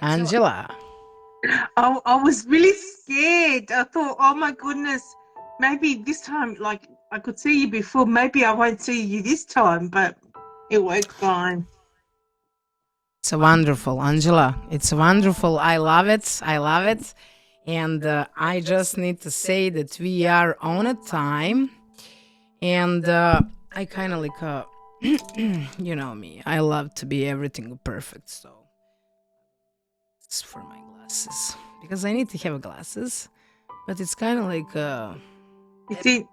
Angela. I was really scared. I thought, oh my goodness, maybe this time, like I could see you before, maybe I won't see you this time, but it worked fine. It's wonderful, Angela. It's wonderful. I love it. I love it. And I just need to say that we are on a time. And I kind of like, you know me, I love to be everything perfect. So it's for my glasses. Because I need to have glasses. But it's kind of like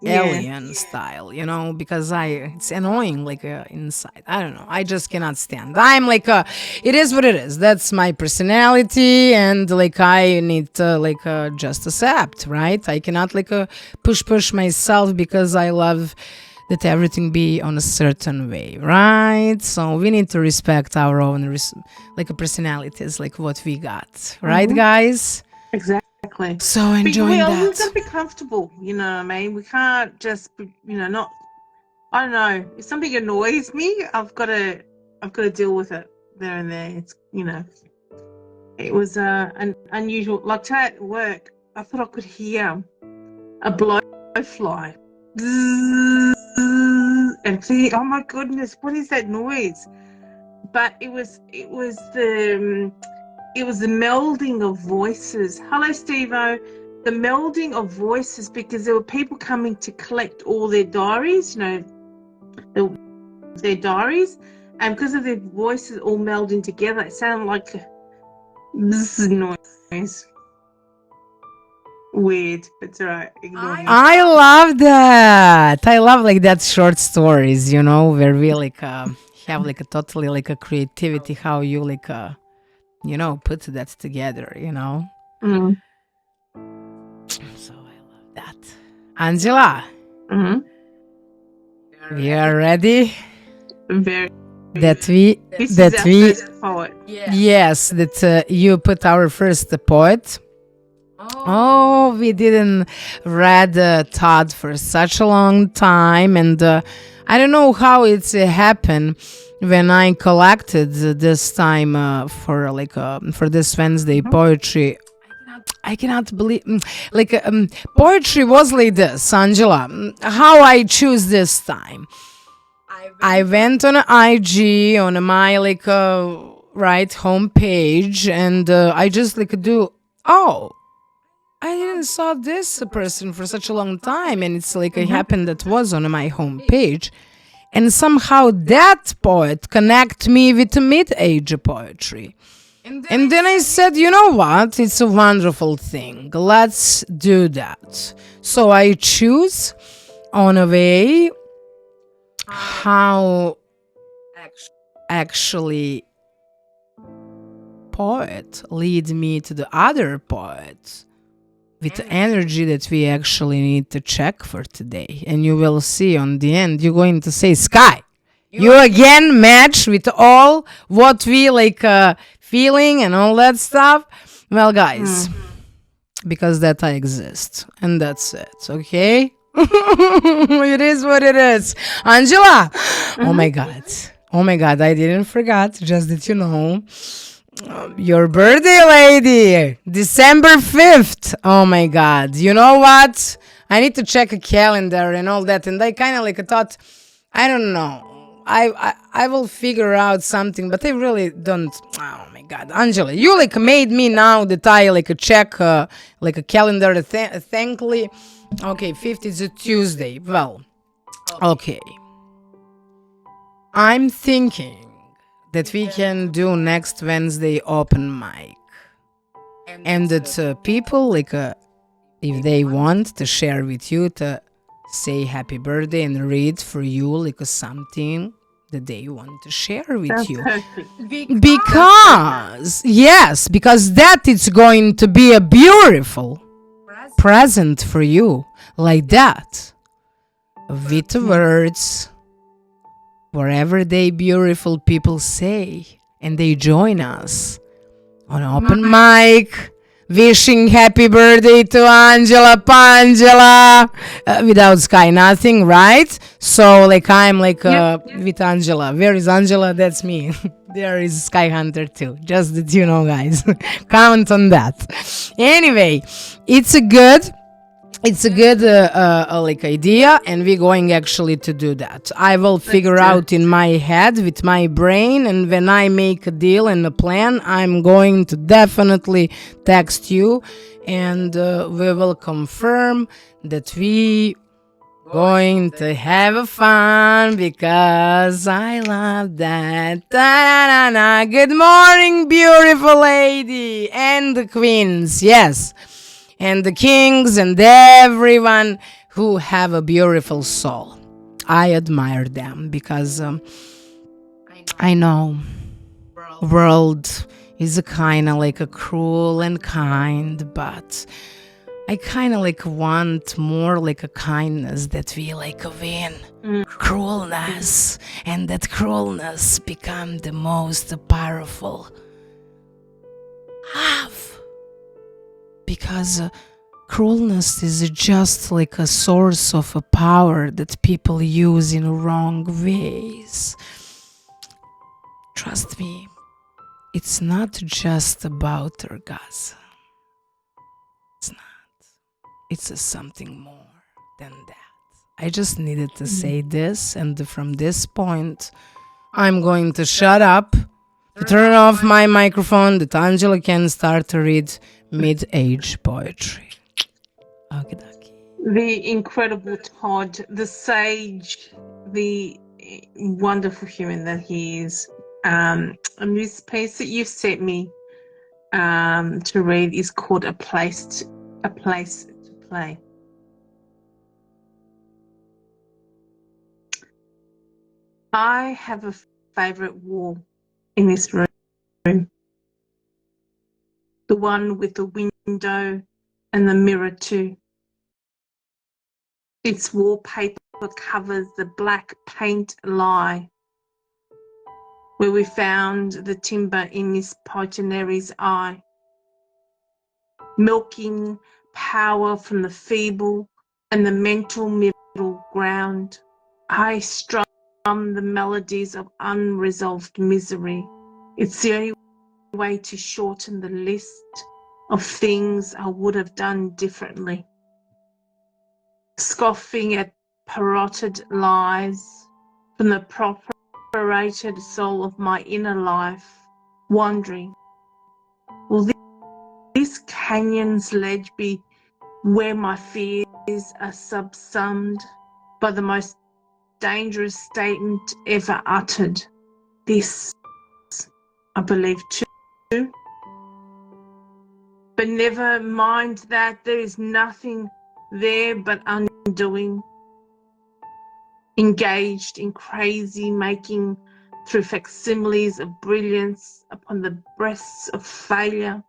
alien style, you know, because it's annoying like inside. I don't know. I just cannot stand. I'm like it is what it is. That's my personality, and like I need to like just accept, right? I cannot like push myself because I love that everything be on a certain way, right? So we need to respect our own like personalities, like what we got, right, guys? Exactly. So enjoying we that. always got to be comfortable, you know what I mean? We can't just be, you know, not, I don't know, if something annoys me, I've got to deal with it there and there. It's, you know, it was an unusual, like today at work, I thought I could hear a blowfly. And thinking, oh my goodness, what is that noise? But it was the melding of voices. Hello, Steve-O. The melding of voices, because there were people coming to collect all their diaries, you know, their diaries, and because of their voices all melding together, it sounded like this noise. Weird, but it's alright. I love that. I love like that short stories, you know, where we like have like a totally like a creativity, how you like you know, put that together, you know. So I love that. Angela, we are ready. Very. That we poet. Yes, that you put our first poet. Oh, we didn't read Todd for such a long time, and I don't know how it's happened when I collected this time for like for this Wednesday poetry. I cannot believe like poetry was like this, Angela. How I choose this time. I went on IG on my like right homepage, and I just like do I didn't saw this person for such a long time, and it's like it happened that was on my homepage, and somehow that poet connect me with mid-age poetry. And then I said, you know what? It's a wonderful thing. Let's do that. So I choose on a way how actually poet lead me to the other poet with the energy that we actually need to check for today. And you will see on the end, you're going to say, Sky, you again match with all what we like feeling and all that stuff. Well, guys, because that I exist, and that's it, okay? It is what it is. Angela, oh my God, I didn't forget, just that you know. Your birthday, lady, December 5th. Oh my God. You know what? I need to check a calendar and all that. And I kind of like thought, I don't know. I will figure out something, but I really don't. Oh my God. Angela, you like made me now that I like check like a calendar. Thankfully. Okay, 5th is a Tuesday. Well, okay. I'm thinking that we can do next Wednesday open mic, and that people like if they want to share with you to say happy birthday and read for you like something that they want to share with you. Because that it's going to be a beautiful present for you, like that, with words, wherever they beautiful people say, and they join us on open mic, wishing happy birthday to Angela Pangela, without Sky nothing, right? So like I'm like with Angela. Where is Angela? That's me. there is Sky Hunter too. Just that you know, guys. Count on that. Anyway, it's a good like idea, and we're going actually to do that. I will figure out in my head with my brain, and when I make a deal and a plan, I'm going to definitely text you, and we will confirm that we going to have fun, because I love that. Da-na-na-na. Good morning, beautiful lady, and the queens, yes, and the kings, and everyone who have a beautiful soul. I admire them, because I know world is a kind of like a cruel and kind, but I kind of like want more like a kindness that we like win cruelness, and that cruelness become the most powerful love, because cruelness is just like a source of a power that people use in wrong ways. Trust me, it's not just about orgasm. It's not. It's something more than that. I just needed to say this, and from this point, I'm going to shut up, to turn off my microphone, that Angela can start to read mid-age poetry. Okie The incredible Todd, the sage, the wonderful human that he is. And this piece that you've sent me to read is called A Place to Play. I have a favorite wall in this room, the one with the window and the mirror too. Its wallpaper covers the black paint lie where we found the timber in Miss Poitoneri's eye, milking power from the feeble and the mental middle ground. I strum the melodies of unresolved misery. It's the only way to shorten the list of things I would have done differently. Scoffing at parrotted lies from the properated soul of my inner life, wandering, will this canyon's ledge be where my fears are subsumed by the most dangerous statement ever uttered? This, I believe too. But never mind that, there is nothing there but undoing. Engaged in crazy making through facsimiles of brilliance upon the breasts of failure,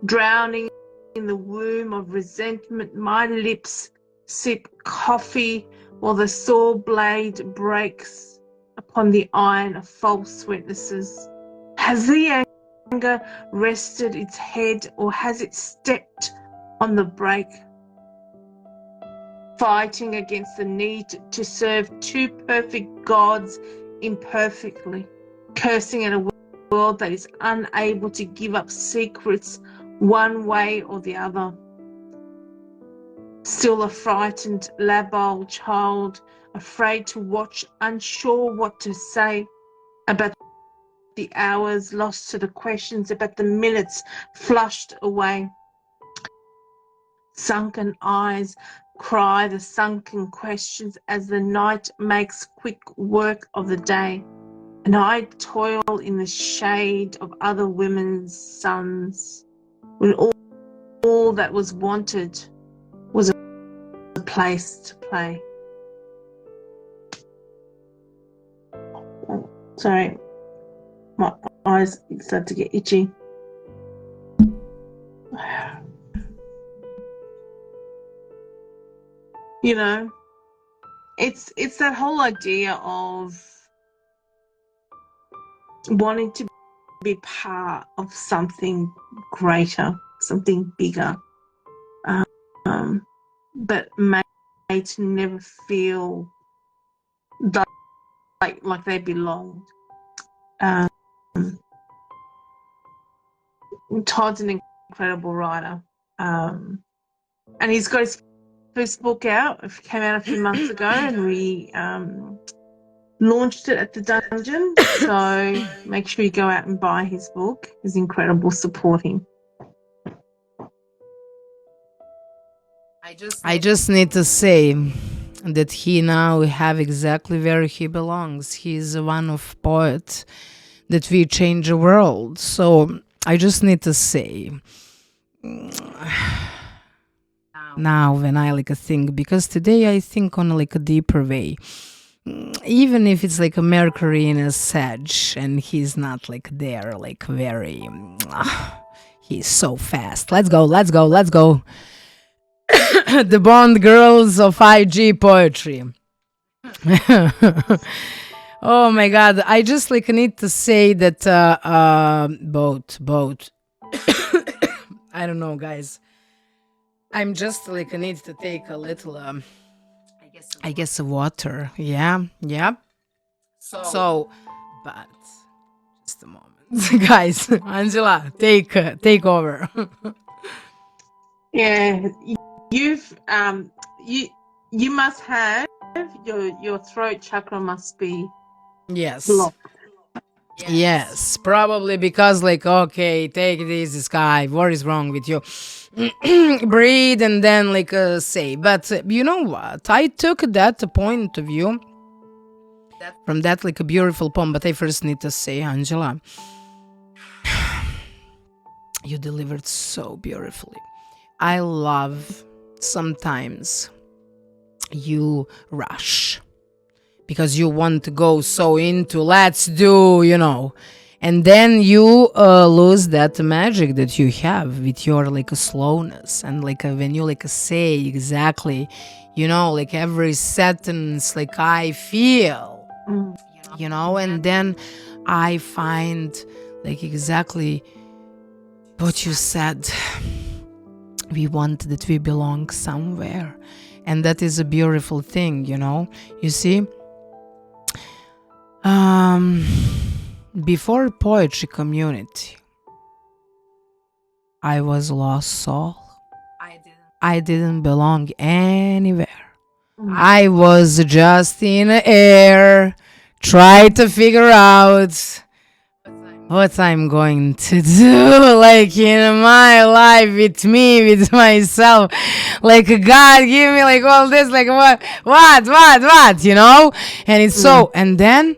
drowning in the womb of resentment, my lips sip coffee while the saw blade breaks upon the iron of false witnesses. Has the anger rested its head, or has it stepped on the brake? Fighting against the need to serve two perfect gods imperfectly, cursing at a world that is unable to give up secrets one way or the other. Still a frightened, labile child, afraid to watch, unsure what to say about the hours lost to the questions, about the minutes flushed away. Sunken eyes cry the sunken questions as the night makes quick work of the day, and I toil in the shade of other women's suns, when all that was wanted was a place to play. Sorry, my eyes start to get itchy. You know, it's that whole idea of wanting to be part of something greater, something bigger, but made to never feel like they belonged. Todd's an incredible writer, and he's got his first book out. It came out a few months ago, and we launched it at the dungeon. So make sure you go out and buy his book. It's incredible. Support him. I just need to say that he now have exactly where he belongs. He's one of poets that we change the world. So I just need to say now when I like a think, because today I think on like a deeper way. Even if it's like a Mercury in a Sag and he's not like there, like very, he's so fast. Let's go, let's go, let's go. The Bond girls of IG poetry. Oh my god, I just like need to say that boat. I don't know, guys. I'm just like I need to take a little I guess water. Yeah. So but just a moment. Guys, Angela, take over. Yeah, you've you must have your throat chakra must be Yes. blocked. Yes, probably because like okay, take it easy, Sky. What is wrong with you? Breathe and then like say. But you know what? I took that point of view from that like a beautiful poem. But I first need to say, Angela, you delivered so beautifully. I love sometimes you rush because you want to go so into let's do, and then you lose that magic that you have with your like a slowness and like when you like say exactly, like every sentence like I feel, and then I find like exactly what you said. We want that we belong somewhere, and that is a beautiful thing, you see. Before poetry community, I was lost soul. I didn't belong anywhere. I was just in the air, try to figure out what I'm going to do, like in my life, with me, with myself. Like God, give me like all this, like what, and it's so, and then,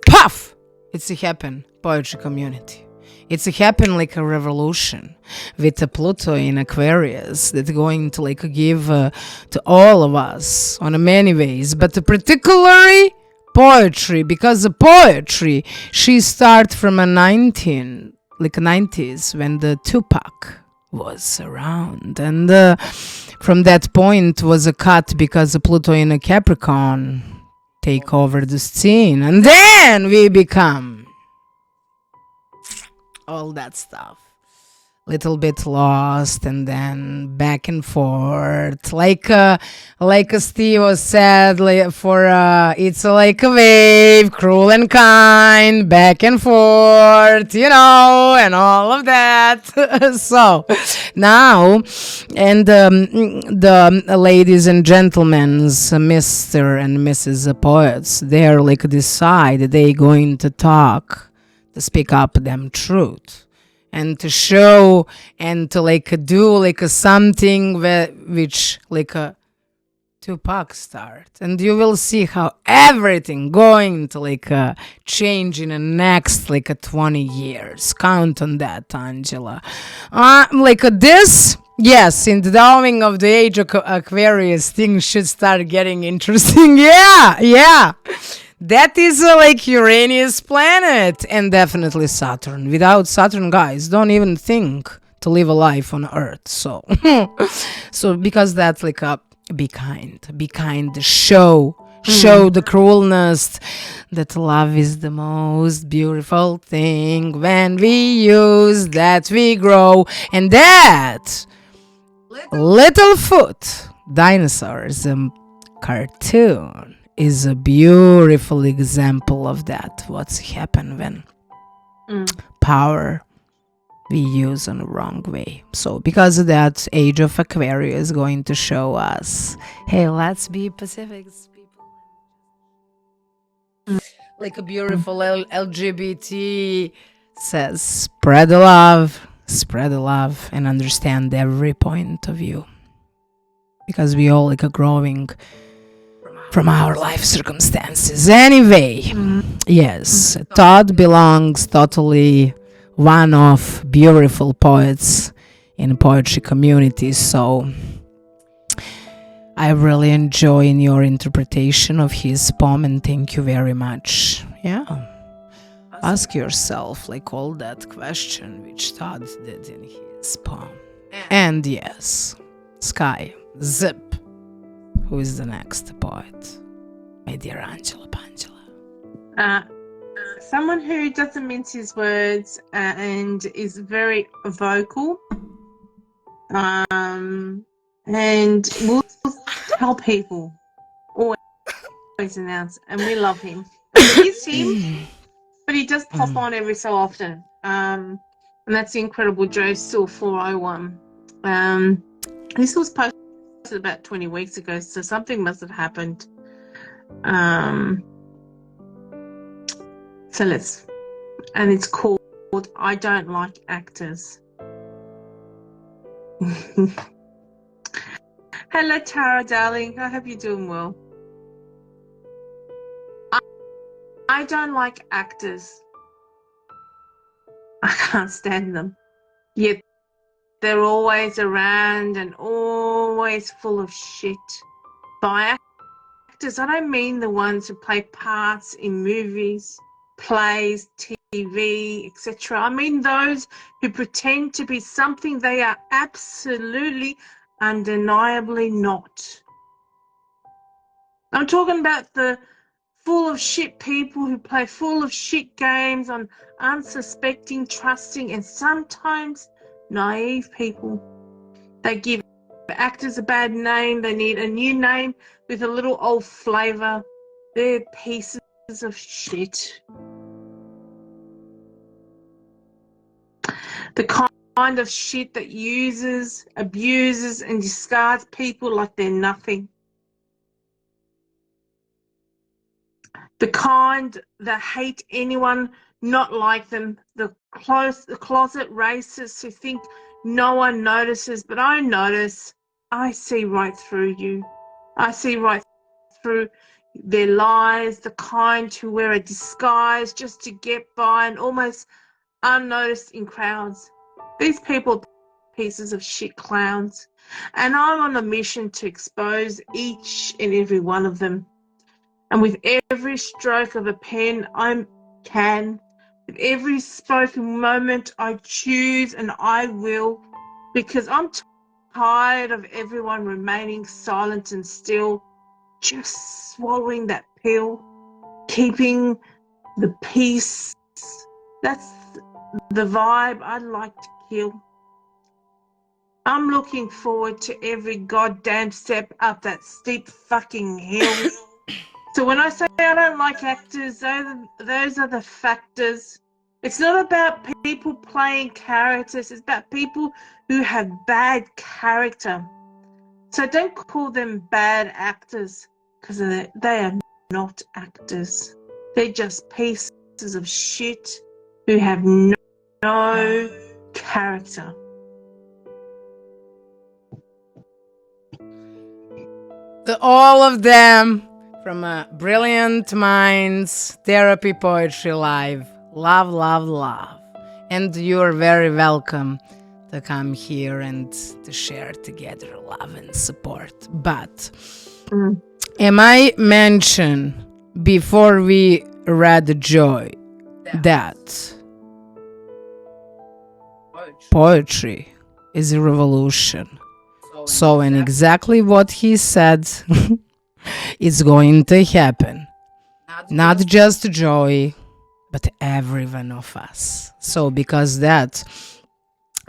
puff, it's a happen, poetry community. It's a happen like a revolution with a Pluto in Aquarius that's going to like give to all of us on many ways, but particularly poetry, because the poetry she started from a 90s when the Tupac was around, and from that point was a cut because the Pluto in a Capricorn take over the scene, and then we become all that stuff. Little bit lost and then back and forth, like Steve was said, like for it's like a wave, cruel and kind, back and forth, and all of that. So now, and the ladies and gentlemen, Mr. and Mrs. Poets, they're like decide they going to talk, to speak up them truth, and to show and to like do like something which like a Tupac start, and you will see how everything going to like change in the next like 20 years. Count on that, Angela. Like this, yes, in the dawning of the age of Aquarius, things should start getting interesting. Yeah. That is like Uranus planet, and definitely Saturn. Without Saturn, guys, don't even think to live a life on Earth. So, because that's like a be kind, show the cruelness, that love is the most beautiful thing. When we use that, we grow, and that Littlefoot dinosaurs cartoon is a beautiful example of that. What's happened when power we use in the wrong way. So because of that, age of Aquarius is going to show us, hey, let's be Pacific people. Like a beautiful LGBT says, spread the love, and understand every point of view. Because we all like are growing from our life circumstances. Anyway, yes, Todd belongs totally one of beautiful poets in poetry community. So I really enjoy your interpretation of his poem, and thank you very much. Yeah. Ask yourself like all that question which Todd did in his poem. And yes, Sky, Zip. Who is the next poet? My dear Angela Pangela. Someone who doesn't mince his words and is very vocal. And will tell people. Always announce. And we love him. It is him, but he does pop on every so often. And that's the Incredible Joe Still 401. This was posted about 20 weeks ago, so something must have happened. So and it's called I Don't Like Actors. Hello, Tara, darling. I hope you're doing well. I don't like actors. I can't stand them. Yet they're always around and always full of shit. By actors, I don't mean the ones who play parts in movies, plays, TV, etc. I mean those who pretend to be something they are absolutely, undeniably not. I'm talking about the full of shit people who play full of shit games on unsuspecting, trusting, and sometimes naive people. They give actors a bad name. They need a new name with a little old flavour. They're pieces of shit. The kind of shit that uses, abuses, and discards people like they're nothing. The kind that hate anyone not like them, the closet racists who think no one notices, but I notice. I see right through you. I see right through their lies, the kind who wear a disguise just to get by and almost unnoticed in crowds. These people are pieces of shit clowns, and I'm on a mission to expose each and every one of them. And with every stroke of a pen I can, with every spoken moment I choose and I will, because I'm tired of everyone remaining silent and still, just swallowing that pill, keeping the peace. That's the vibe I'd like to kill. I'm looking forward to every goddamn step up that steep fucking hill. So when I say I don't like actors, those are the factors. It's not about people playing characters. It's about people who have bad character. So don't call them bad actors, because they are not actors. They're just pieces of shit who have no character. All of them from Brilliant Minds, Therapy Poetry Live. Love, love, love. And you're very welcome to come here and to share together love and support. But am I mentioned before we read Joy that poetry is a revolution? So, and exactly what he said is going to happen. Not just Joy, but every one of us. So, because that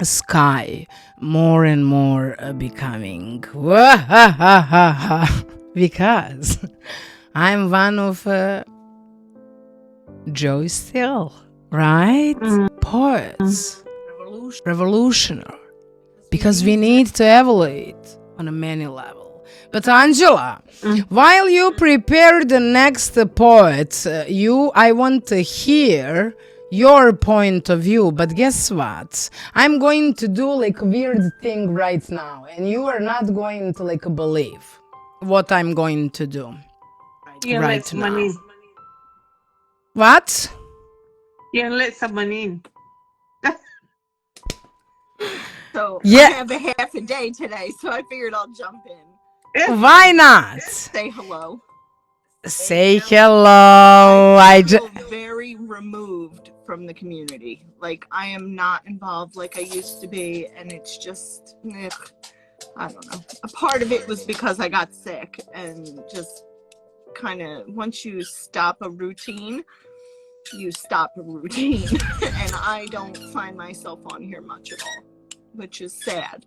Sky more and more becoming because I'm one of Joy still, right? Poets. revolutionary. Because we need to evaluate on a many level. But Angela, while you prepare the next poet, I want to hear your point of view. But guess what? I'm going to do like a weird thing right now, and you are not going to like believe what I'm going to do right now. In. What? You're gonna let someone in. So Yeah. I have a half a day today, so I figured I'll jump in. Why not? Say hello. Say hello. I feel very removed from the community. Like, I am not involved like I used to be, and it's just, I don't know. A part of it was because I got sick, and just kind of, once you stop a routine, you stop a routine. And I don't find myself on here much at all, which is sad.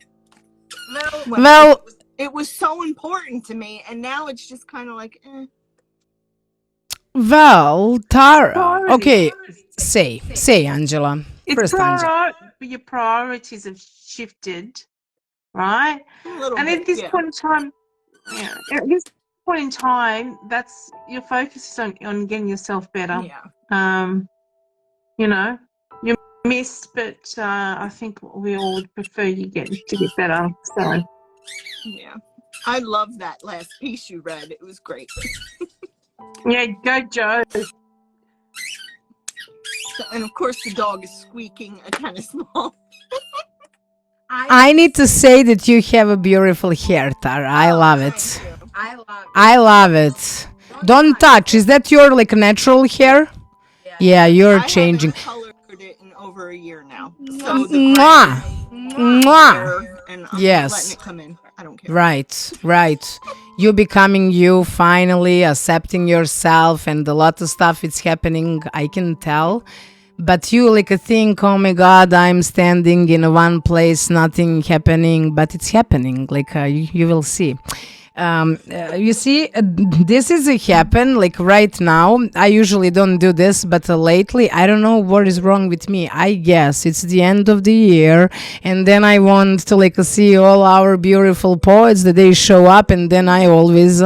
Well, it was so important to me, and now it's just kind of like, Well, Tara. Okay, say, Angela. It's First, Angela. but your priorities have shifted, right? And at this point in time, at this point in time, that's your focus is on getting yourself better. Yeah. You know, you're missed, but I think we all would prefer you to get better. So yeah, I love that last piece you read. It was great. Yeah, go Joe. And of course, the dog is squeaking kind of small. I need to say that you have a beautiful hair, Tara. I love it. I love it. Don't touch. Is that your like natural hair? Yeah, you're changing. I haven't colored it in over a year now. So Mwah. Mwah. And I'm Yes. letting it come in. I don't care. Right. You becoming you, finally accepting yourself, and a lot of stuff is happening, I can tell. But you like think, oh my God, I'm standing in one place, nothing happening, but it's happening. Like you will see. You see, this is happen like right now. I usually don't do this, but lately I don't know what is wrong with me. I guess it's the end of the year, and then I want to like see all our beautiful poets that they show up, and then I always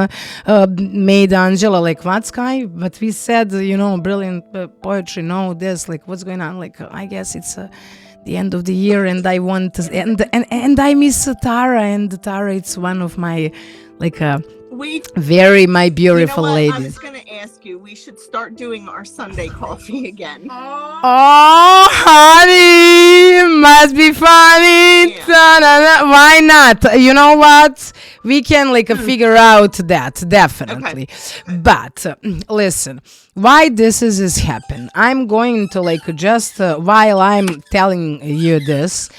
made Angela like, what's Sky? But we said, brilliant poetry. No, this like what's going on? Like I guess it's the end of the year, and I want to, and I miss Tara, and Tara, it's one of my like my beautiful lady. I was gonna ask you, we should start doing our Sunday coffee again. Oh, honey, must be funny. Yeah. Why not? You know what? We can like figure out that definitely. Okay. But listen, why this is happen? I'm going to like just while I'm telling you this,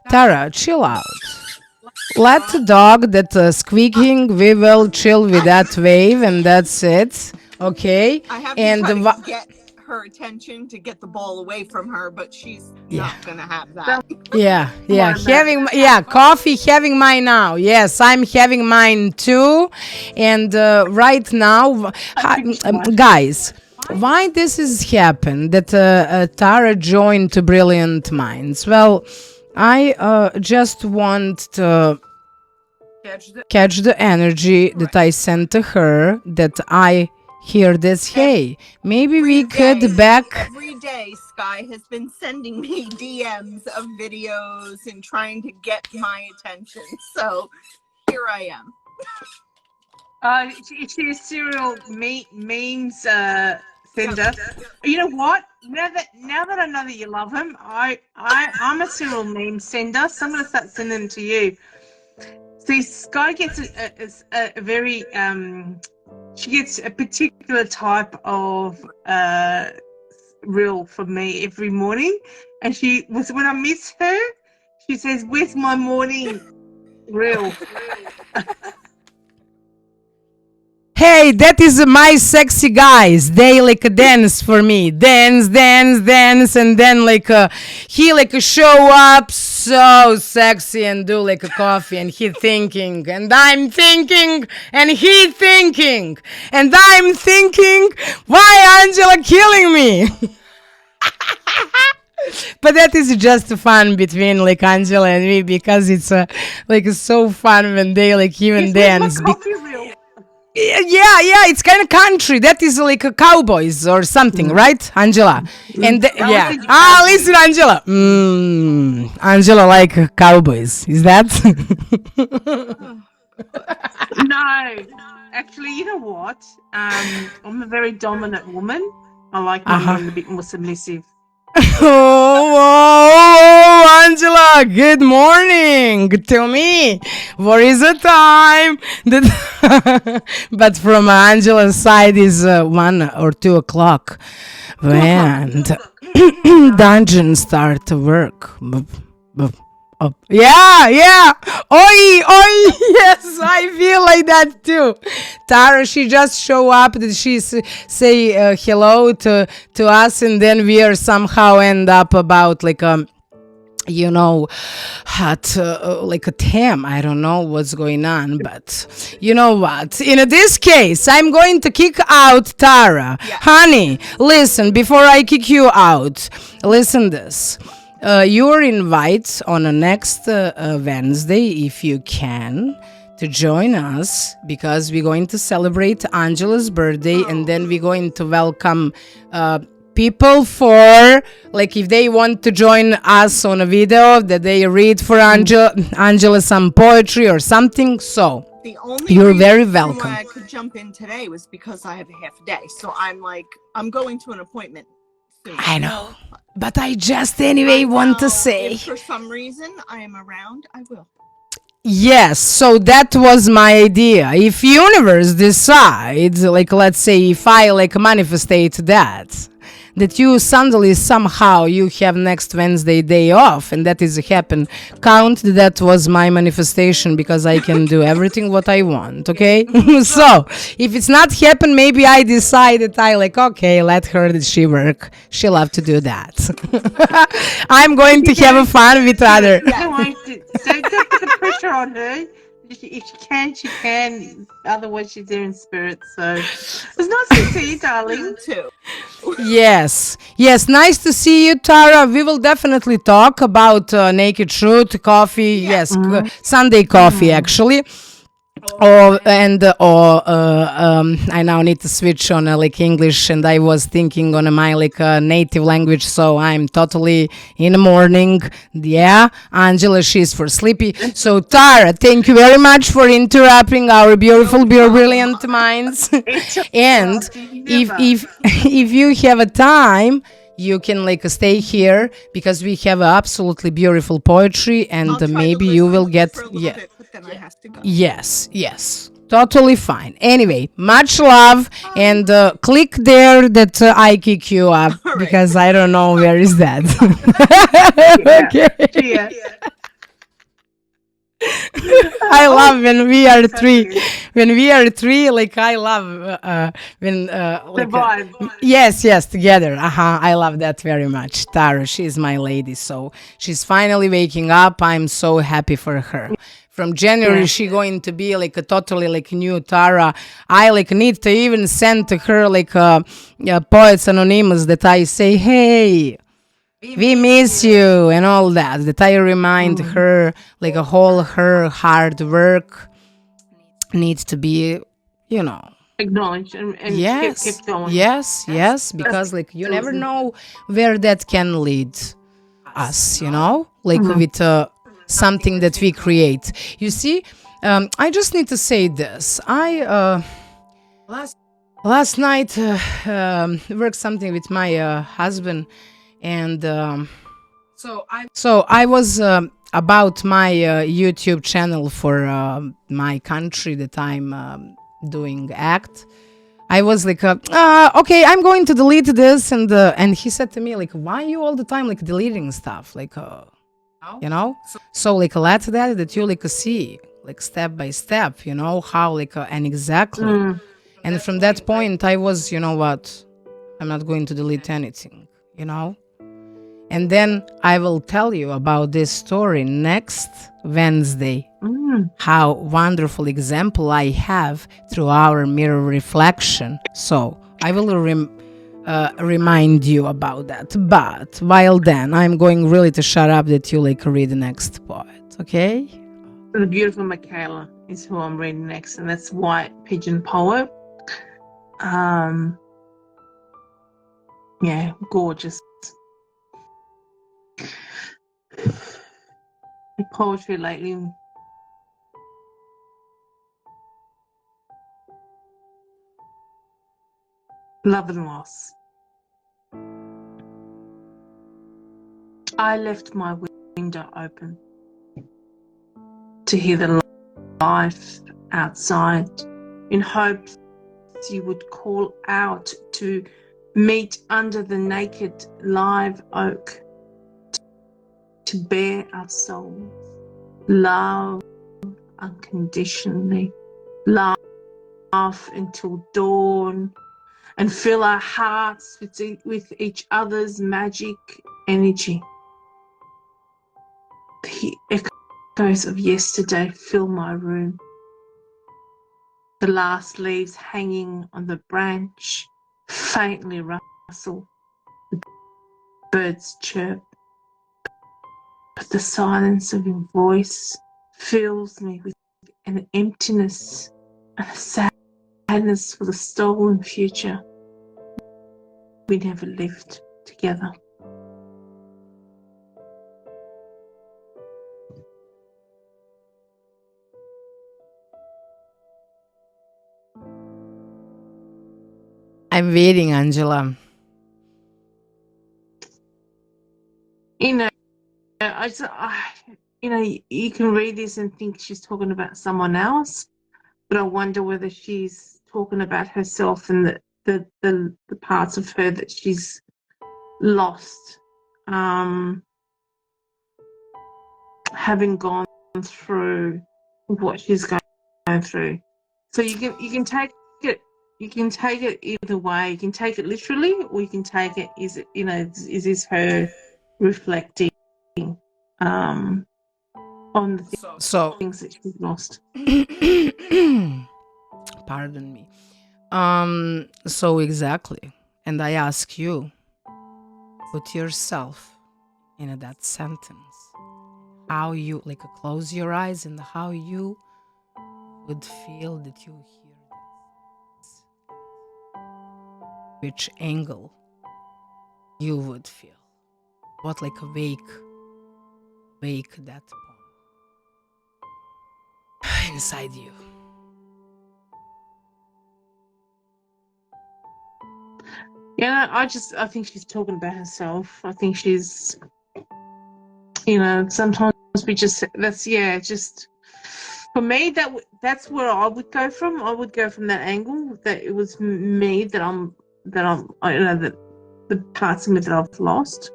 Tara, chill out. Let the dog that squeaking, we will chill with that wave, and that's it. Okay? I have to try to get her attention to get the ball away from her, but she's not gonna have that. Yeah. Coffee, having mine now. Yes, I'm having mine too. And right now, guys, why this has happened that Tara joined to Brilliant Minds? Well, I just want to catch the energy that I sent to her, that I hear this. Hey, maybe we could back. Every day, Sky has been sending me DMs of videos and trying to get my attention. So here I am. She's serial memes sender. You know what? Now that I know that you love him, I'm a serial meme sender, so I'm going to start sending them to you. See, Sky gets a very she gets a particular type of reel from me every morning, and when I miss her, she says, "Where's my morning reel?" Hey, that is my sexy guys. They like dance for me. Dance, and then like he like show up so sexy and do like a coffee, and he thinking, and I'm thinking, and he thinking, and I'm thinking, why Angela killing me? But that is just fun between like Angela and me because it's like so fun when they like even Yes, where's my dance. coffee reel? Yeah, it's kind of country. That is like a cowboys or something, right, Angela? And yeah. said Ah, cowboys. listen, Angela. Angela like cowboys. Is that? No, actually, you know what? I'm a very dominant woman. I like my Uh-huh. men a bit more submissive. Oh, Angela, good morning. Tell me, what is the time? But from Angela's side is 1 or 2 o'clock when dungeon start to work. Yeah. Oi. Yes, I feel like that too. Tara, she just show up. That she say hello to us, and then we are somehow end up about like hot like a theme. I don't know what's going on, but you know what? In this case, I'm going to kick out Tara. Honey, listen, before I kick you out, listen this. You're invited on the next Wednesday, if you can, to join us because we're going to celebrate Angela's birthday and then we're going to welcome people for, like, if they want to join us on a video that they read for Angela some poetry or something. So The only you're very reason welcome. why I could jump in today was because I have a half day. So I'm going to an appointment soon. I know, but I just anyway want to say. If for some reason I am around, I will. Yes, so that was my idea. If universe decides, like, let's say if I like manifestate that you suddenly somehow you have next Wednesday day off and that is happen, count that was my manifestation because I can do everything what I want, okay? So if it's not happen, maybe I decide that I like, okay, let her that she work, she love to do that. I'm going to have a fun with other. Don't put the pressure on her. If she can, she can. Otherwise, she's there in spirit. So it was nice to see you, darling. Too. Yes, nice to see you, Tara. We will definitely talk about Naked Truth coffee. Yes, Sunday coffee actually. I now need to switch on like English, and I was thinking on my like native language, so I'm totally in the morning. Yeah, Angela, she's for sleepy. So Tara, thank you very much for interrupting our beautiful, brilliant minds. And if you have a time, you can like stay here because we have absolutely beautiful poetry, and I'll try to maybe you listen will get for a little bit, but then I have to go. Yes, totally fine. Anyway, much love, and click there that I kick you up All right. because I don't know where is that. Okay. Yeah. I love when we are three. When we are three, like I love when like vibe. yes, together. I love that very much. Tara, she's my lady, so she's finally waking up. I'm so happy for her. From January, she going to be like a totally like new Tara. I like need to even send to her like Poets Anonymous that I say, hey, we miss you and all that. That I remind her like a whole her hard work needs to be, Acknowledge and yes, keep going. yes, because like you never know where that can lead us, like with something that we create. You see, I just need to say this. I last night worked something with my husband, and so I was about my YouTube channel for my country that I'm doing act. I was like, okay, I'm going to delete this, and he said to me like, why you all the time like deleting stuff, like, so like let that you like see like step by step, how like and exactly. And from that point, I was, you know what, I'm not going to delete anything, And then I will tell you about this story next Wednesday. How wonderful example I have through our mirror reflection. So I will remind you about that. But while then, I'm going really to shut up that you like read the next poet, okay? The beautiful Michaela is who I'm reading next, and that's White Pigeon Poet. Yeah, gorgeous. The poetry lately. Love and loss. I left my window open to hear the life outside, in hopes you would call out to meet under the naked live oak, to bear our souls, love unconditionally, laugh until dawn, and fill our hearts with each other's magic energy. The echoes of yesterday fill my room. The last leaves hanging on the branch faintly rustle. The birds chirp, but the silence of your voice fills me with an emptiness and a sadness for the stolen future we never lived together. I'm waiting, Angela. You know, you can read this and think she's talking about someone else, but I wonder whether she's talking about herself and the parts of her that she's lost, having gone through what she's going through. So you can take it either way. You can take it literally, or you can take it is this her reflecting on the things that she's lost. Pardon me. So exactly. And I ask you, put yourself in that sentence. How you close your eyes and how you would feel that you hear this. Which angle you would feel. What wake that poem inside you. Yeah, I think she's talking about herself. I think she's, sometimes we just for me that's where I would go from. I would go from that angle that it was me that that the parts of me that I've lost.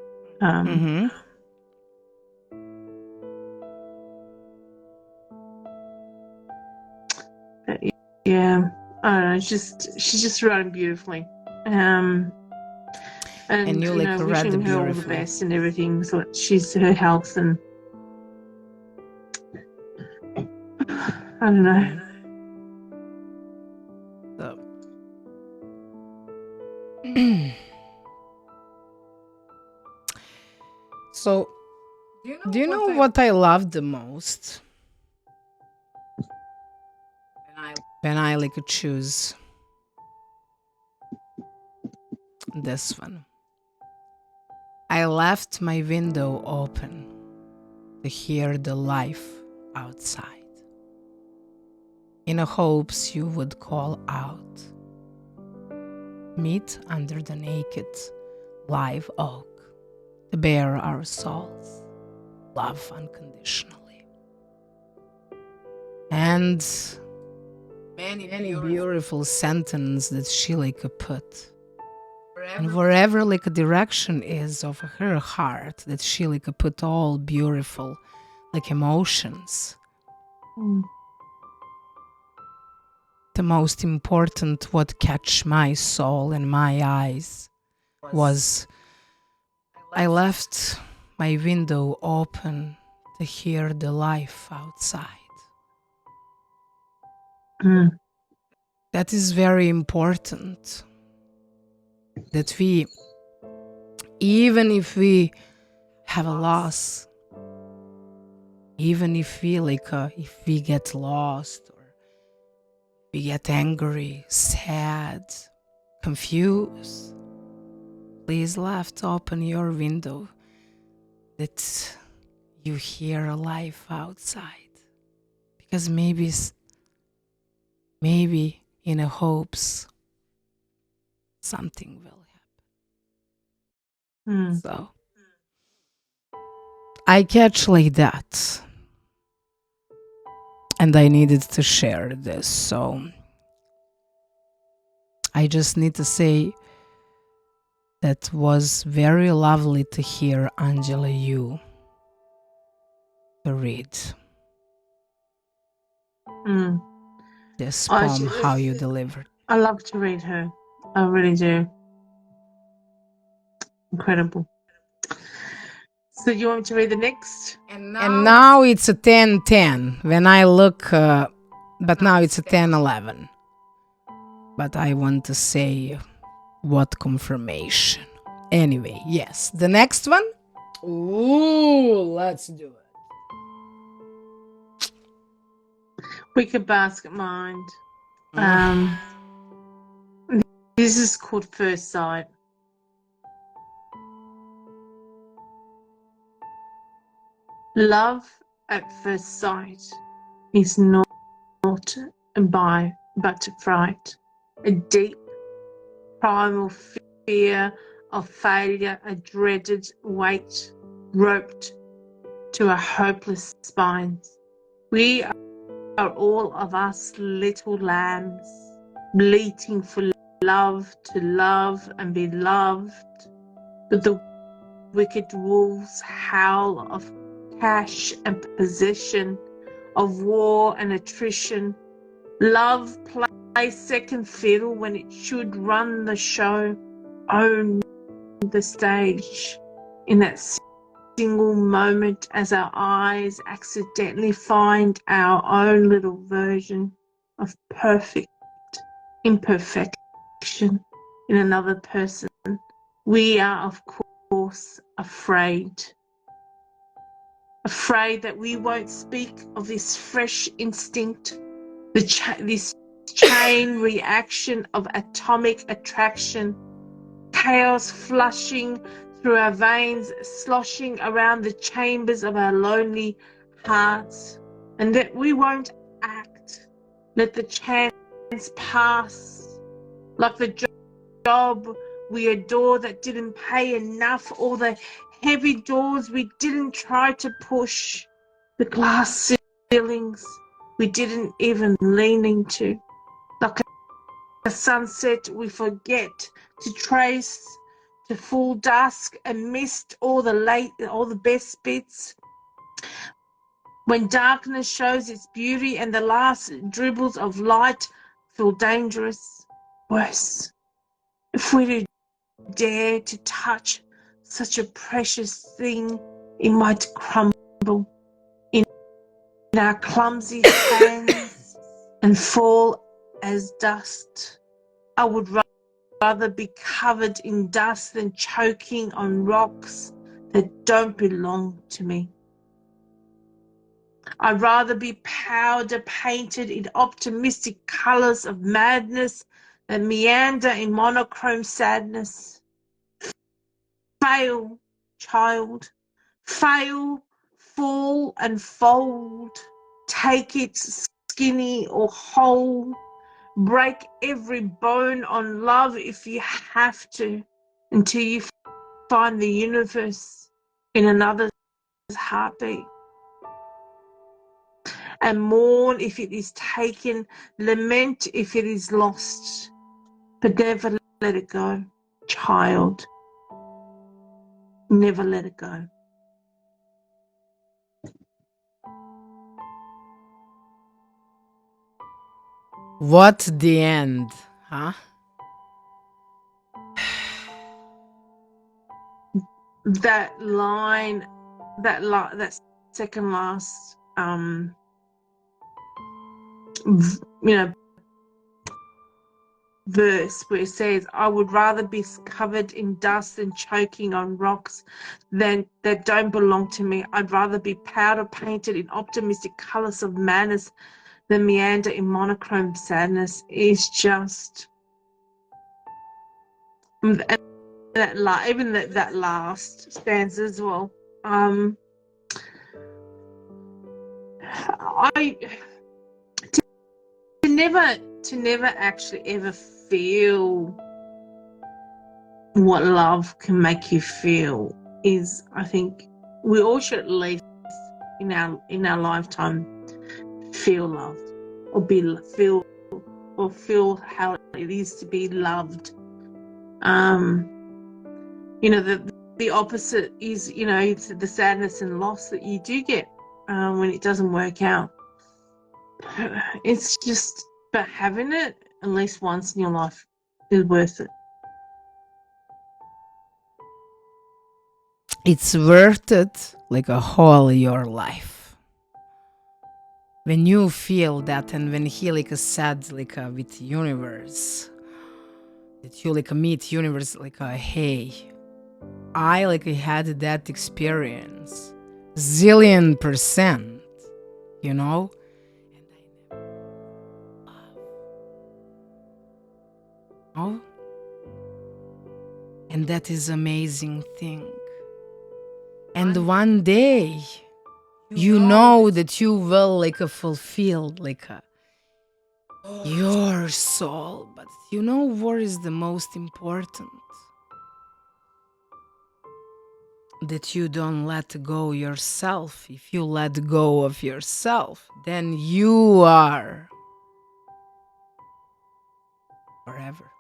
Yeah, I don't know. She's just writing beautifully. And you wishing her all the best and everything. So she's her health and I don't know. So, do you know what I love the most? When I choose this one. I left my window open to hear the life outside, in hopes you would call out. Meet under the naked live oak to bear our souls, love unconditionally. And many beautiful sentence that she put. And wherever a direction is of her heart, that she put all beautiful emotions. The most important what catch my soul and my eyes was I left my window open to hear the life outside. That is very important. that we, even if we have a loss, even if we if we get lost or we get angry, sad, confused, please left open your window that you hear life outside, because maybe in a hopes something will happen. So I catch like that, and I needed to share this. So I just need to say that was very lovely to hear, Angela, you to read this poem, how you delivered. I love to read her. I really do. Incredible. So you want me to read the next? And now it's a 10:10 when I look, but now it's a 10:11. But I want to say what confirmation. Anyway, yes, the next one. Ooh, let's do it. Wicked Basket Mind. This is called First Sight. Love at first sight is not but fright, a deep primal fear of failure, a dreaded weight roped to a hopeless spine. We are all of us little lambs, bleating for love to love and be loved, but the wicked wolves howl of cash and possession, of war and attrition. Love plays second fiddle when it should run the show, own the stage. In that single moment as our eyes accidentally find our own little version of perfect imperfection in another person, we are of course afraid that we won't speak of this fresh instinct, this chain reaction of atomic attraction, chaos flushing through our veins, sloshing around the chambers of our lonely hearts, and that we won't act, let the chance pass, like the job we adore that didn't pay enough, or the heavy doors we didn't try to push, the glass ceilings we didn't even lean into, like a sunset we forget to trace, to full dusk and missed all the best bits, when darkness shows its beauty and the last dribbles of light feel dangerous. Worse, if we do dare to touch such a precious thing, it might crumble in our clumsy hands and fall as dust. I would rather be covered in dust than choking on rocks that don't belong to me. I'd rather be powder painted in optimistic colors of madness than meander in monochrome sadness. Fail, child, fail, fall and fold, take it skinny or whole, break every bone on love if you have to, until you find the universe in another's heartbeat. And mourn if it is taken, lament if it is lost, but never let it go, child. Never let it go. What the end, huh? That line, that second last, you know, verse where it says, I would rather be covered in dust and choking on rocks than that don't belong to me. I'd rather be powder painted in optimistic colors of madness than meander in monochrome sadness. Is just, and that even that last stanza as well. I to never actually ever feel what love can make you feel is, I think we all should at least in our lifetime feel loved or feel how it is to be loved. The opposite is, it's the sadness and loss that you do get when it doesn't work out. It's just, but having it at least once in your life is worth it. It's worth it like a whole your life. When you feel that, and when he said with universe, that you meet universe hey, I had that experience zillion %, and I never love. And that is amazing thing. And one day you know that you will fulfill your soul. But what is the most important? That you don't let go yourself. If you let go of yourself, then you are forever.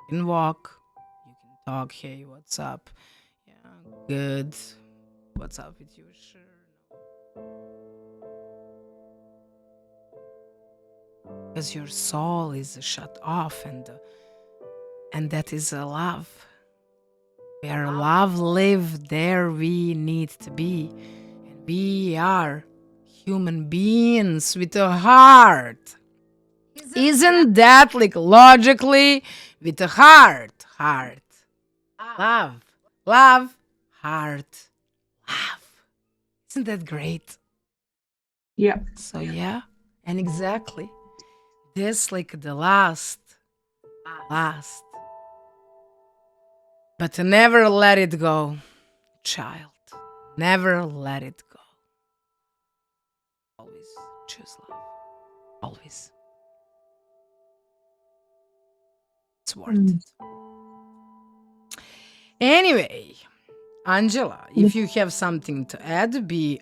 You can walk, you can talk, hey, what's up? Yeah, good. What's up with you? Sure. Because your soul is shut off, and that is a love. Where love live, there we need to be. And we are human beings with a heart. Isn't that logically with a heart? Love, heart, love. Isn't that great? Yeah. So yeah, and exactly this the last. But never let it go, child. Never let it go. Always choose love. Always. It's worth it. Anyway, Angela, if you have something to add, be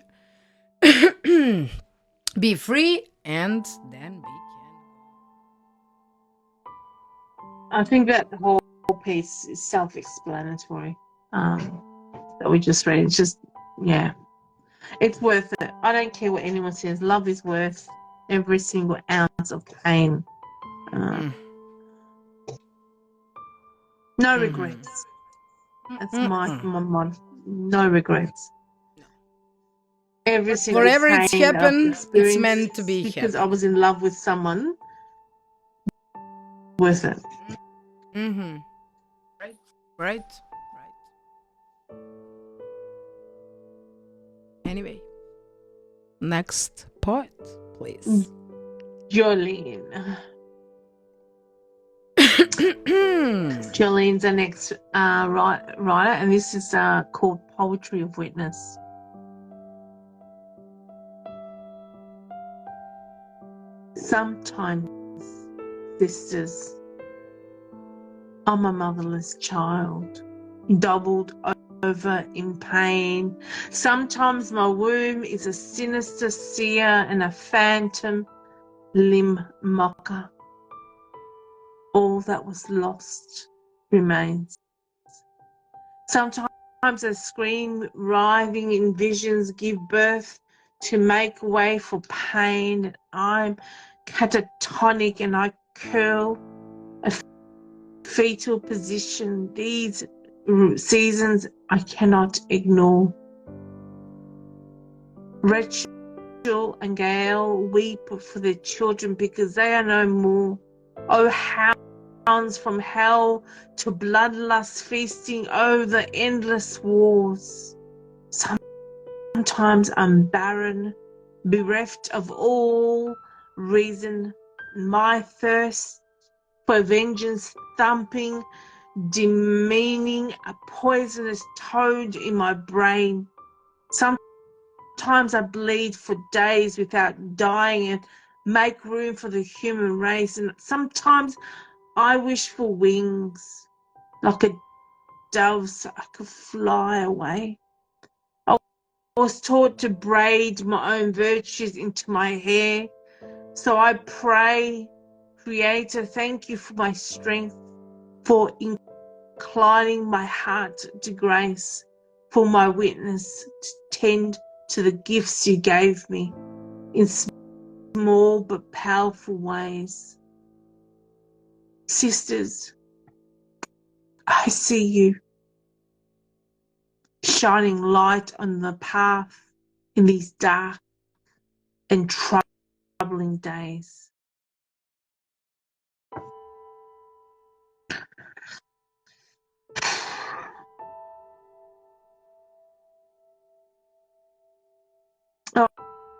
free, and then we can. I think that the whole piece is self-explanatory. That we just read. It's just, yeah, it's worth it. I don't care what anyone says. Love is worth every single ounce of pain. No regrets. That's my motto. No regrets. Every single Whatever pain it's happened, it's experienced meant to be because happy. I was in love with someone. Worth it. Right. Anyway, next poet, please. Jolene. Jolene's the next writer, and this is called Poetry of Witness. Sometimes, sisters, I'm a motherless child, doubled over in pain. Sometimes my womb is a sinister seer and a phantom limb mocker. All that was lost remains. Sometimes a scream writhing in visions give birth to make way for pain. I'm catatonic and I curl a fetal position. These seasons I cannot ignore. Rachel and Gail weep for their children because they are no more. Oh, how from hell to bloodlust feasting over endless wars. Sometimes I'm barren, bereft of all reason, my thirst for vengeance thumping, demeaning a poisonous toad in my brain. Sometimes I bleed for days without dying and make room for the human race, and sometimes I wish for wings like a dove so I could fly away. I was taught to braid my own virtues into my hair, so I pray, Creator, thank you for my strength, for inclining my heart to grace, for my witness to tend to the gifts you gave me in small but powerful ways. Sisters, I see you shining light on the path in these dark and troubling days.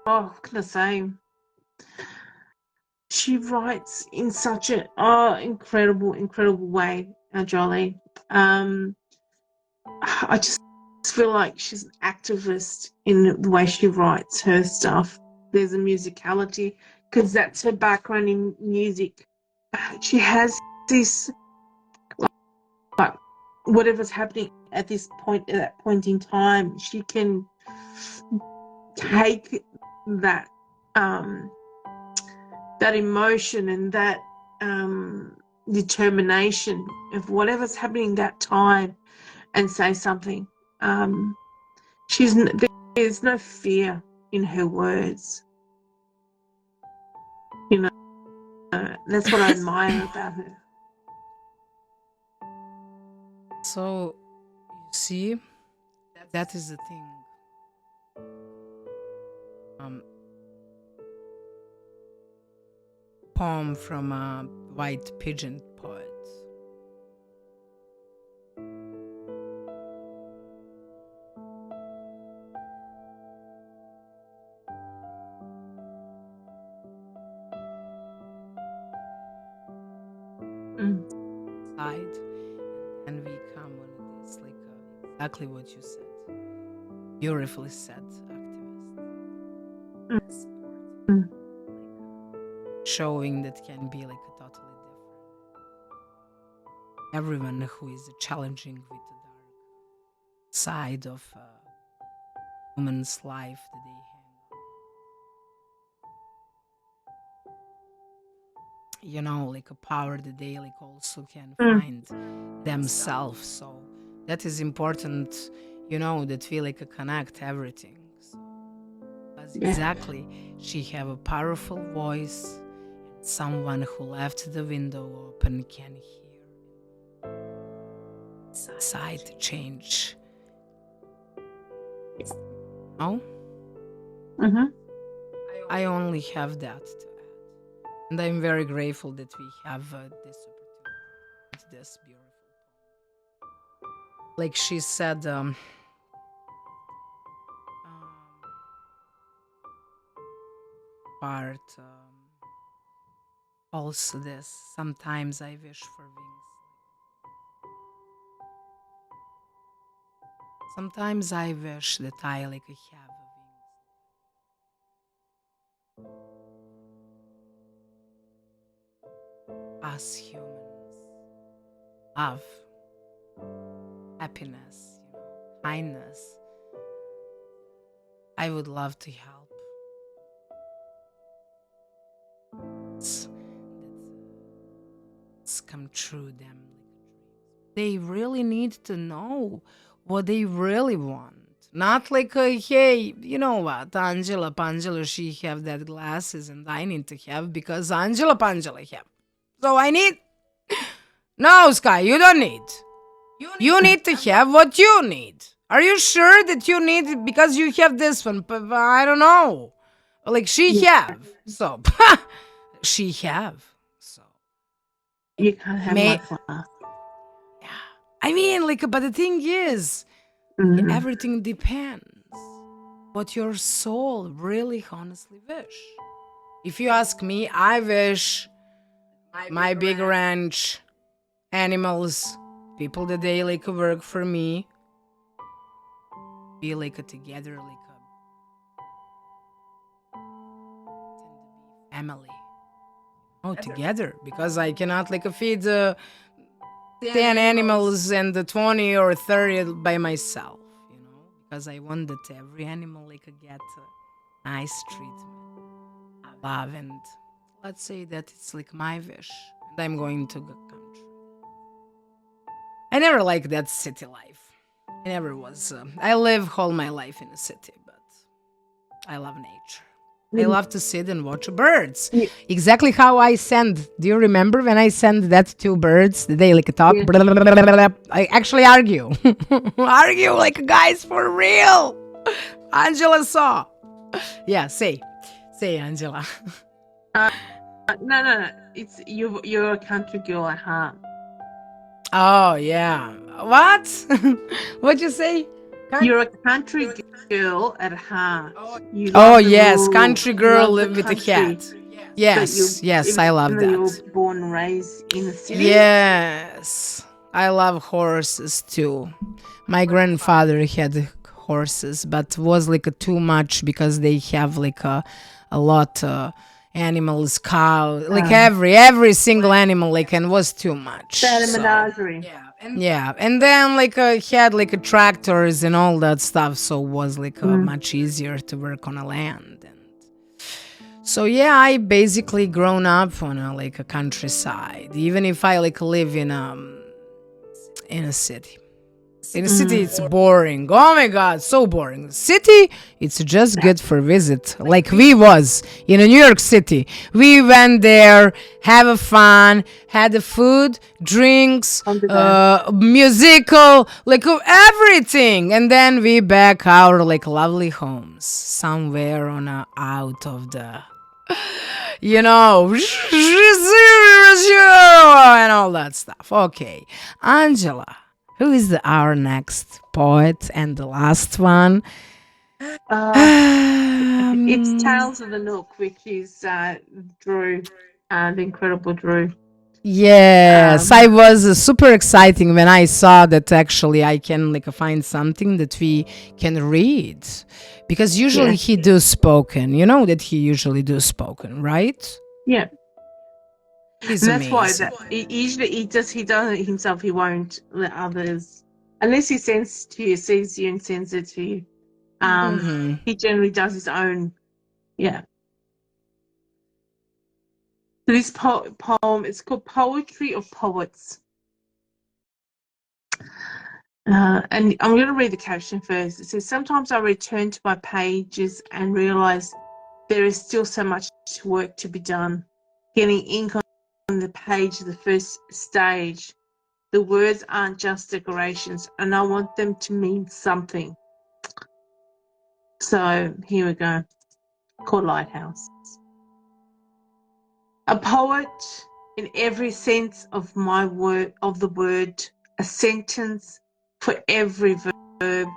What can I say? She writes in such an incredible way, Jolly. I just feel like she's an activist in the way she writes her stuff. There's a musicality because that's her background in music. She has this, like, whatever's happening at that point in time, she can take that that emotion and that determination of whatever's happening that time and say something. There's no fear in her words. You know, that's what I admire about her. So, you see, that is the thing. Poem from a white pigeon poet. Side, and we come on this, like exactly what you said. Beautifully said, activist. Showing that can be like a totally different. Everyone who is challenging with the dark side of a woman's life that they hang on. You know, like a power that they like also can find themselves. So that is important, you know, that we like connect everything. So, because exactly, she have a powerful voice. Someone who left the window open can hear side change. No? I only have that to add. And I'm very grateful that we have this opportunity, this beautiful poem. Like she said, part also this, sometimes I wish for wings. Sometimes I wish that I like have wings. Us humans, love, happiness, you know, kindness. I would love to help. It's come true them like a dream. They really need to know what they really want. Not like, hey, you know what, Angela Pangela, she have that glasses and I need to have because Angela Pangela have. So I need. No, Sky, you don't need. You need to have what you need. Are you sure that you need it because you have this one? I don't know. Like she have. So she have. So You can't have May life last. I mean, like, but the thing is, Mhm. everything depends what your soul really honestly wish. If you ask me, I wish my big ranch, animals, people that they like work for me, be like a together, like a family. Oh, together, because I cannot like feed 10 animals and 20 or 30 by myself, because I want that every animal like get nice treatment, love, and let's say that it's like my wish, and I'm going to the country. I never liked that city life. I never was. I live all my life in the city, but I love nature. I love to sit and watch birds. Yeah. Exactly how I send. Do you remember when I sent that two birds? They like talk. Yeah. I actually argue. Argue like guys for real. Angela saw. Yeah, say, Angela. No. It's you're a country girl at heart. Oh yeah. What? What'd you say? You're a country girl at heart. You Oh love the yes, rural, country you girl love the live with a country, cat. but you, Yes, I love even though you were that. born and raised in the city. Yes, I love horses too. My grandfather had horses, but was like too much because they have like a lot animals, cow, like every single animal, like, and was too much. They had a So menagerie. yeah, and then like had like tractors and all that stuff, so it was like much easier to work on a land. And so yeah, I basically grown up on like a countryside, even if I like live in a city. In a city, it's boring. Oh my god, so boring. City, it's just good for visit. Like we was in a New York City. We went there, have a fun, had the food, drinks, musical, like everything, and then we back our like lovely homes somewhere on out of the, and all that stuff. Okay, Angela. Who is our next poet and the last one? It's Tales of the Nook, which is Drew, the incredible Drew. Yes, I was super exciting when I saw that actually I can like find something that we can read, because usually he do spoken. You know that he usually do spoken, right? Yeah. He's And that's amazing. why usually he does it himself. He won't let others, unless he sees you and sends it to you. He generally does his own. Yeah. So this poem, it's called Poetry of Poets. And I'm going to read the caption first. It says, sometimes I return to my pages and realize there is still so much work to be done. Getting ink on the page is the first stage. The words aren't just decorations, and I want them to mean something. So here we go. Called Lighthouse. A poet in every sense of the word, a sentence for every verb,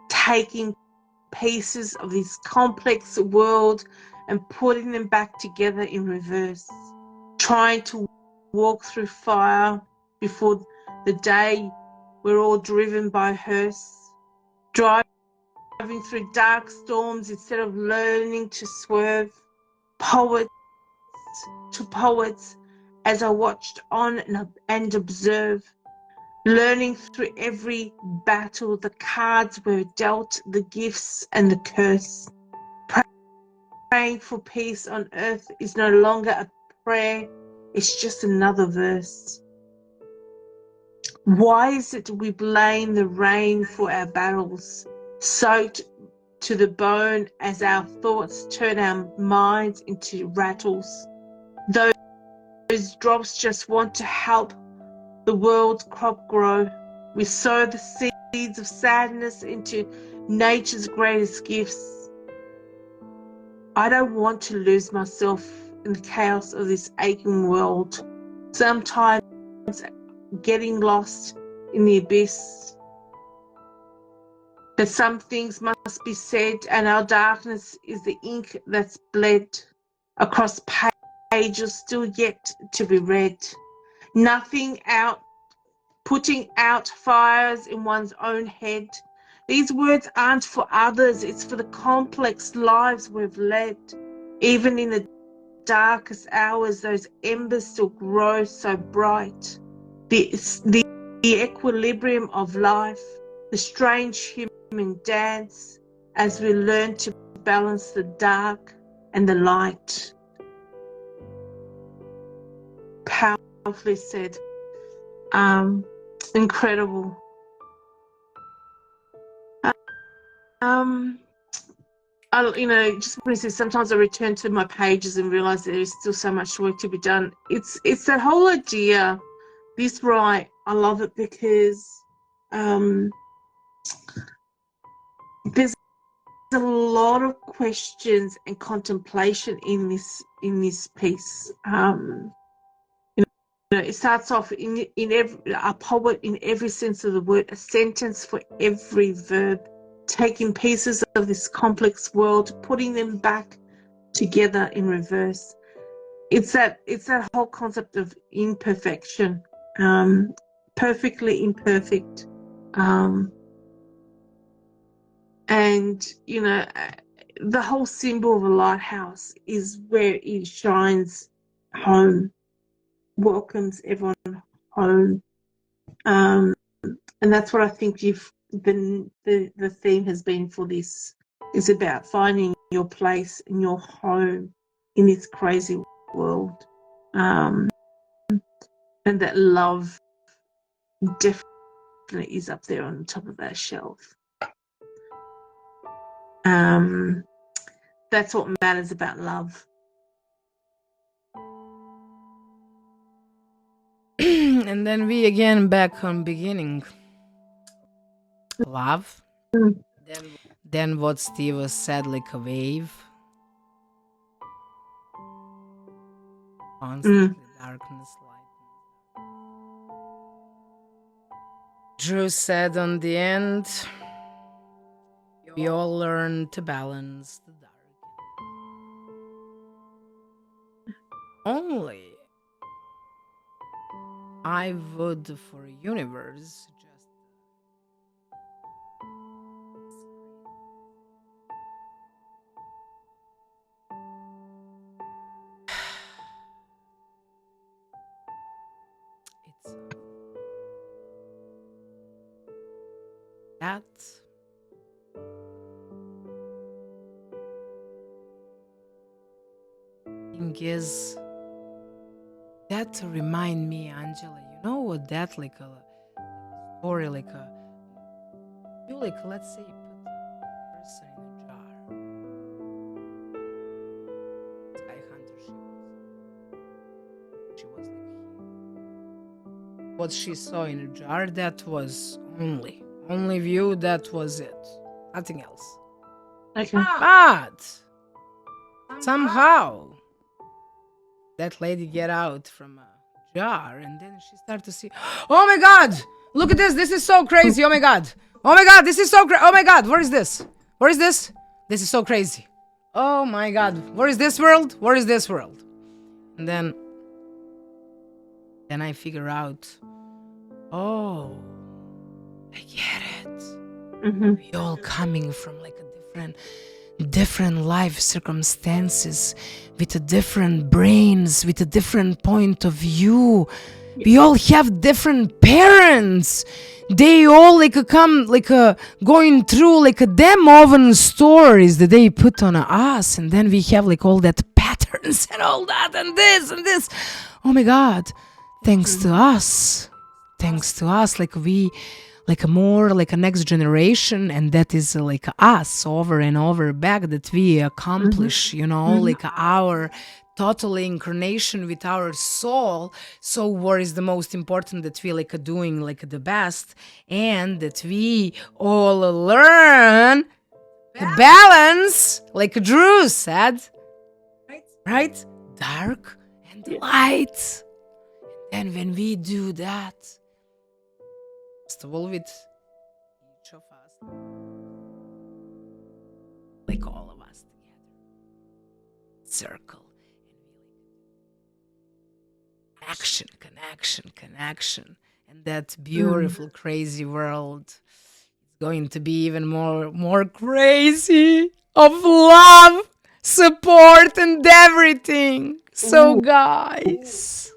taking pieces of this complex world and putting them back together in reverse, trying to walk through fire before the day we're all driven by hearse, driving through dark storms instead of learning to swerve. Poets to poets as I watched on and observe, learning through every battle the cards were dealt, the gifts and the curse. Praying for peace on earth is no longer a prayer, it's just another verse. Why is it we blame the rain for our battles, soaked to the bone as our thoughts turn our minds into rattles? Those drops just want to help the world's crop grow. We sow the seeds of sadness into nature's greatest gifts. I don't want to lose myself in the chaos of this aching world. Sometimes getting lost in the abyss. That some things must be said, and our darkness is the ink that's bled across pages still yet to be read. Nothing out, putting out fires in one's own head. These words aren't for others, it's for the complex lives we've led. Even in the darkest hours, those embers still grow so bright. The equilibrium of life, the strange human dance as we learn to balance the dark and the light. Powerfully said. Incredible. Just when I say sometimes I return to my pages and realize there is still so much work to be done. It's that whole idea. This right, I love it because there's a lot of questions and contemplation in this piece. It starts off in every a poet in every sense of the word, a sentence for every verb, taking pieces of this complex world, putting them back together in reverse. It's that whole concept of imperfection, perfectly imperfect, and the whole symbol of a lighthouse is where it shines home, welcomes everyone home, and that's what I think the theme has been for this. Is about finding your place and your home in this crazy world, and that love definitely is up there on the top of that shelf. That's what matters about love. And then we again back on beginning. Love. Then what Steve said, like a wave. Constantly darkness, light. Drew said on the end, we all learn to balance the dark. Only I would for a universe just it's that thing is that to remind me, Angela, you know what that like a story like a you like let's say you put a person in a jar. Sky Hunter she was like here. What she saw in a jar, that was only view, that was it. Nothing else. Okay. But somehow that lady get out from a jar and then she started to see, oh my god, look at this is so crazy, oh my god, this is so crazy, oh my god, what is this, this is so crazy, oh my god, what is this world, and then I figure out, oh, I get it. We all coming from like a different life circumstances, with a different brains, with a different point of view. We all have different parents. They all like come like going through like them own stories that they put on us, and then we have like all that patterns and all that and this. Oh my god, thanks to us, like we like a more like a next generation, and that is like us over and over back that we accomplish, like our total incarnation with our soul. So what is the most important that we like doing like the best, and that we all learn the balance, like Drew said, right? Dark and light. And when we do that, first of all, with each of us, like all of us together, circle, and we connection, and that beautiful, crazy world is going to be even more crazy of love, support, and everything. So, guys,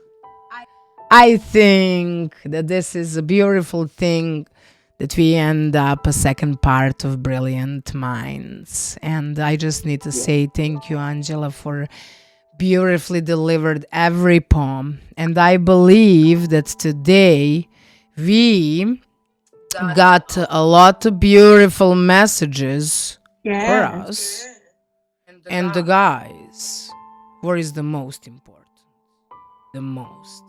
I think that this is a beautiful thing that we end up a second part of Brilliant Minds. And I just need to say thank you, Angela, for beautifully delivered every poem. And I believe that today we got a lot of beautiful messages for us. And the guys, what is the most important? The most.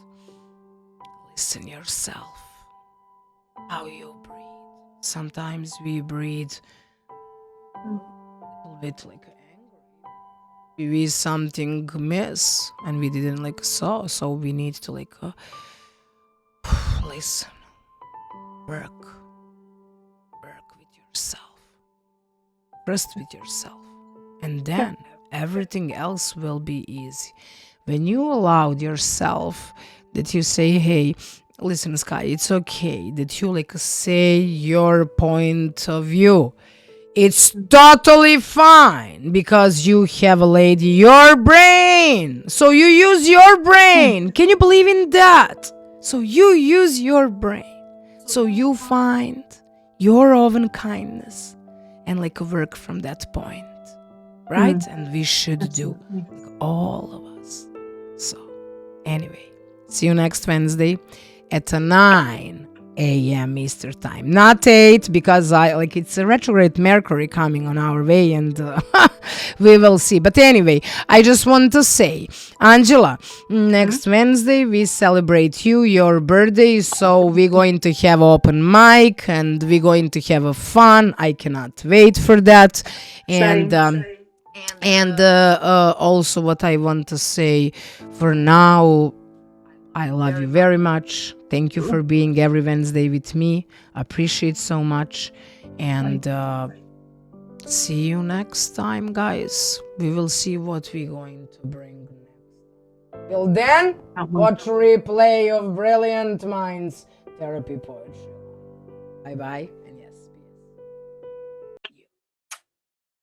Listen yourself. How you breathe. Sometimes we breathe a little bit like angry. We something miss and we didn't like saw, so we need to like listen. Work with yourself. First with yourself. And then everything else will be easy. When you allowed yourself that you say, hey, listen, Sky, it's okay that you like say your point of view. It's totally fine because you have laid your brain. So you use your brain. Can you believe in that? So you use your brain. So you find your own kindness and like work from that point. Right? And we should do like, all of us. So anyway, see you next Wednesday at 9 a.m. Eastern time. Not 8 because it's a retrograde Mercury coming on our way and we will see. But anyway, I just want to say, Angela, next Wednesday we celebrate your birthday, so we're going to have open mic and we're going to have a fun. I cannot wait for that. And also what I want to say for now, I love you very much. Thank you for being every Wednesday with me. Appreciate so much. And see you next time, guys. We will see what we're going to bring next. Till then, watch replay of Brilliant Minds Therapy Poetry. Bye-bye.